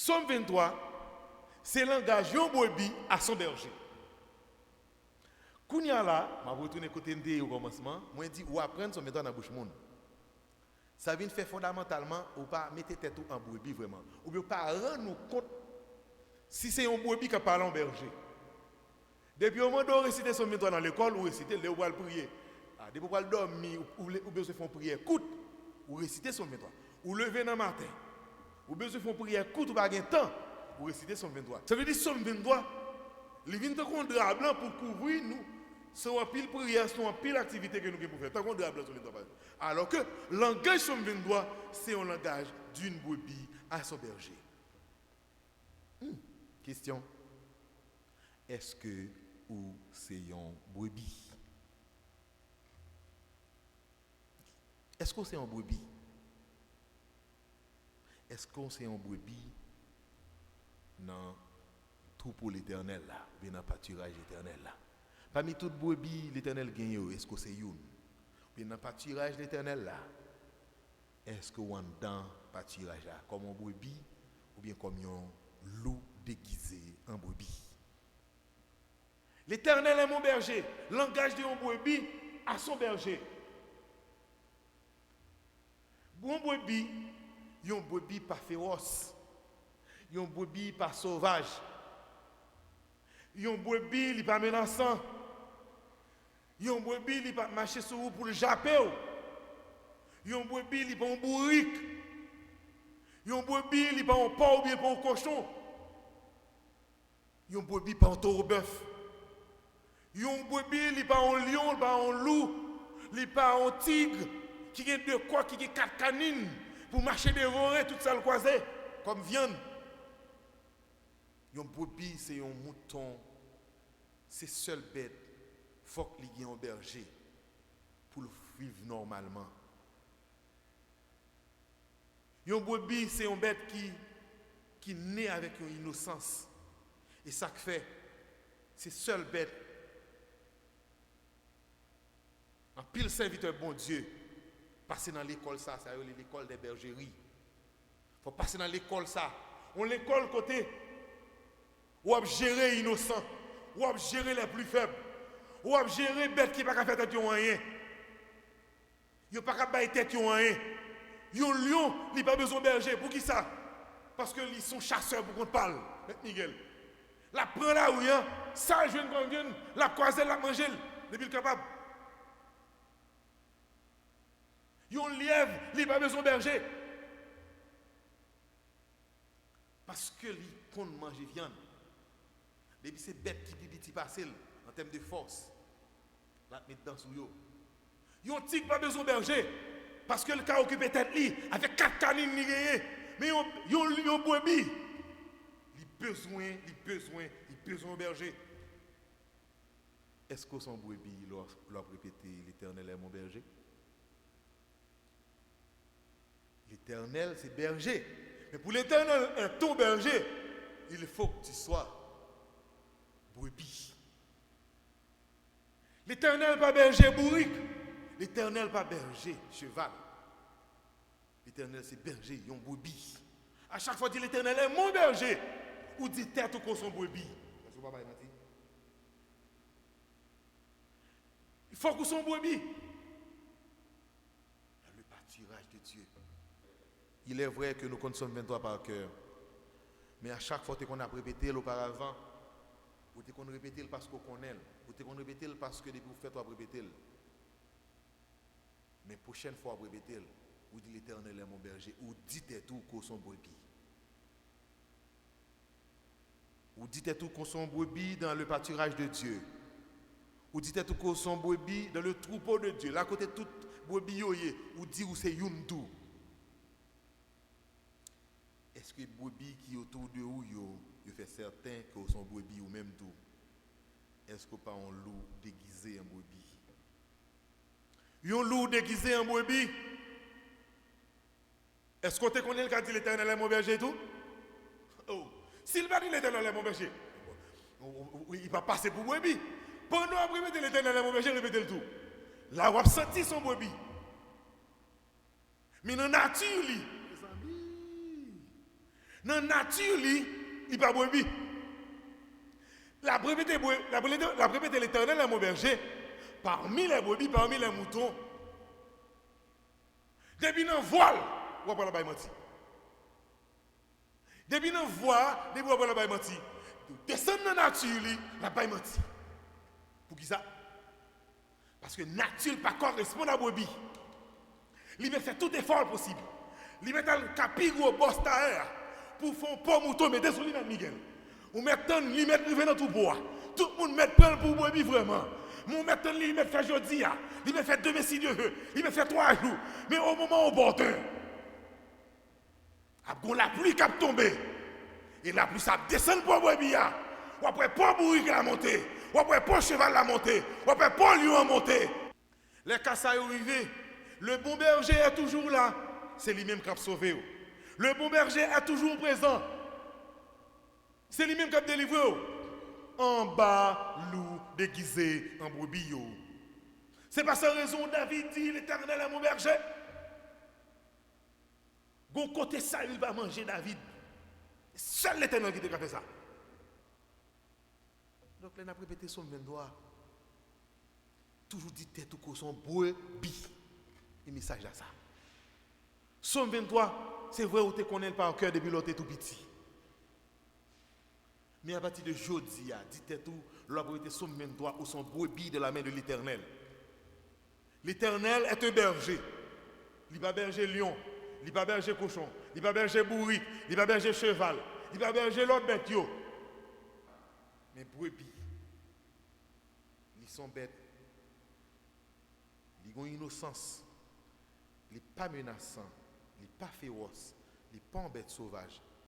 Somme 23, c'est langage yon brebis à son berger. Kounya là, m'a retourné côté ndé au commencement, moi dit ou apprendre son méthode dans bouche monde. Ça vient faire fondamentalement ou pas mettre tête en brebis vraiment. Ou bien pas rendre nous compte si c'est un brebis qui parle en berger. Depuis au moment où réciter son méthode dans l'école ou réciter le ou prier. Ah, depuis pour dormir ou besoin faire prière courte ou réciter son méthode. Ou lever dans le matin. Ou besoin faire prière courte ou pas gain temps ou réciter son 23. Ça veut dire son 23 il vient de un drap blanc pour couvrir nous. C'est une pile prière, c'est une pile activité que nous avons faire. Tant qu'on drap blanc sur le temps. Alors que le langage son 23, c'est un langage d'une brebis à son berger. Question. Est-ce que ou c'est un brebis? Est-ce que c'est un brebis? Est-ce que c'est un brebis dans tout pour l'éternel là, bien dans pâturage éternel là? Parmi toutes brebis, l'éternel gagne, est-ce que c'est une? Bien dans pâturage l'éternel là, est-ce que on dans pâturage là, comme un brebis ou bien comme un loup déguisé en brebis? L'éternel est mon berger, langage de un brebis à son berger. Bon brebis, yon brebis pas féroce, yon brebis pas sauvage, yon brebis li pas menaçant, yon brebis li pas marcher sur vous pour le japper, yon brebis li pas un bourrique, yon brebis li pas un porc ou bien pas un cochon, yon brebis pas un taureau bœuf, yon brebis li pas un lion, li pas un loup, li pas un tigre qui a deux quoi, qui a quatre canines pour marcher dévorer tout ça le croisé comme viande. Yon brebis c'est un mouton, c'est seule bête, faut qu'il y ait un berger pour vivre normalement. Yon brebis c'est une bête qui naît avec une innocence. Et ça que fait, c'est seule bête. En pile serviteur bon Dieu, passer dans l'école ça, c'est l'école des bergeries. Il faut passer dans l'école ça. On l'école côté ou à gérer innocent, ou à gérer les plus faibles, ou à gérer bête qui pas faire tête rien. Yo pas faire tête rien. Yo lion, il pas besoin de berger. Pour qui ça? Parce que ils sont chasseurs pour qu'on parle. Miguel. La prend là où rien, ça jeune quand vient, la croiser, la manger, depuis le capable. Yon lièvre, il pas besoin de berger. Parce que il compte manger viande. Depuis c'est bête qui petit facile en termes de force. La mettre dans sous yo. Yon tigre pas besoin de berger parce que le cas occupé tête li avec quatre canines ni gagné. Mais yon brebis. Il besoin de berger. Est-ce que son brebis l'a répété l'Éternel est mon berger? L'Éternel, c'est berger. Mais pour l'Éternel, ton berger, il faut que tu sois brebis. L'Éternel pas berger bourrique. L'Éternel pas berger cheval. L'Éternel, c'est berger, yon brebis. À chaque fois, dit l'Éternel est mon berger. Ou dit tête ou qu'on son brebis. Il faut qu'on son brebis. Le pâturage de Dieu. Il est vrai que nous connaissons 23 par cœur. Mais à chaque fois qu'on a répété auparavant, ou qu'on répète parce qu'on connaît, ou qu'on répète parce que depuis vous faites, on répéter. Mais prochaine fois, vous répétez, ou dit l'Éternel est mon berger, ou dites tout qu'on son brebis. Ou dites tout qu'on son brebis dans le pâturage de Dieu. Ou dites tout qu'on son brebis dans le troupeau de Dieu. Là, côté tout brebis, ou dit où c'est Yundu. Est-ce que les brebis qui autour de vous, vous fait certain que sont brebis ou même tout? Est-ce que pas un loup déguisé en brebis? Un loup déguisé en brebis? Est-ce que tu connais le cas de l'Éternel est mon berger et tout? Oh, s'il va dire l'Éternel est mon berger, il va passer pour brebis. Pendant après mettre l'Éternel est mon berger, répétez le tout. Là, on a senti son brebis. Mais dans la nature, Dans la nature, il pas brebis. La brebis de l'Éternel est mon berger. Parmi les brebis, parmi les moutons. Depuis dans voile, on va pas la menti. Depuis dans voile, depuis on va la menti. Descendre dans la nature, la pas menti. Pour qui ça? Parce que la nature pas correspond à la brebis. Il met fait tout effort possible. Il met un capigou au boss pour faire un pot mouton, mais sur lui-même, Miguel. Ou mettre un limite privé dans tout bois. Tout le monde met prendre pour brebis vraiment. Mon mettre un limite fait jeudi, il met fait 2 mais si Dieu veut, il met fait 3 jours. Mais au moment où bon temps, après la pluie qui a tombé, et la pluie ça descend pour brebis, ou après pas bourri qui a monté, ou après pas cheval la monté, ou après pas lion a monté. Les cassailles arrivés, le bon berger est toujours là, c'est lui-même qui a sauvé. Le bon berger est toujours présent. C'est lui-même qui a délivré. En bas, loup déguisé en brebis. C'est pas sa raison David dit l'Éternel est mon berger. Gon côté ça, il va manger David. Seul l'Éternel qui a fait ça. Donc, là, on a répété son 23. Toujours dit tête ou son brebis. Et message à ça. Somme 23, c'est vrai où tu connais par cœur depuis l'autre tout petit. Mais à partir de jeudi, dit tout, l'homme été somme 23 ou son brebis de la main de l'Éternel. L'Éternel est un berger. Il n'est pas berger lion, il n'est pas berger cochon, il n'est pas berger bourrique, il n'est pas berger cheval, il n'est pas berger l'autre bête. Mais brebis, ils sont bêtes. Ils ont une innocence. Il n'est pas menaçant, il n'est pas féroce, il n'est pas en bête sauvage.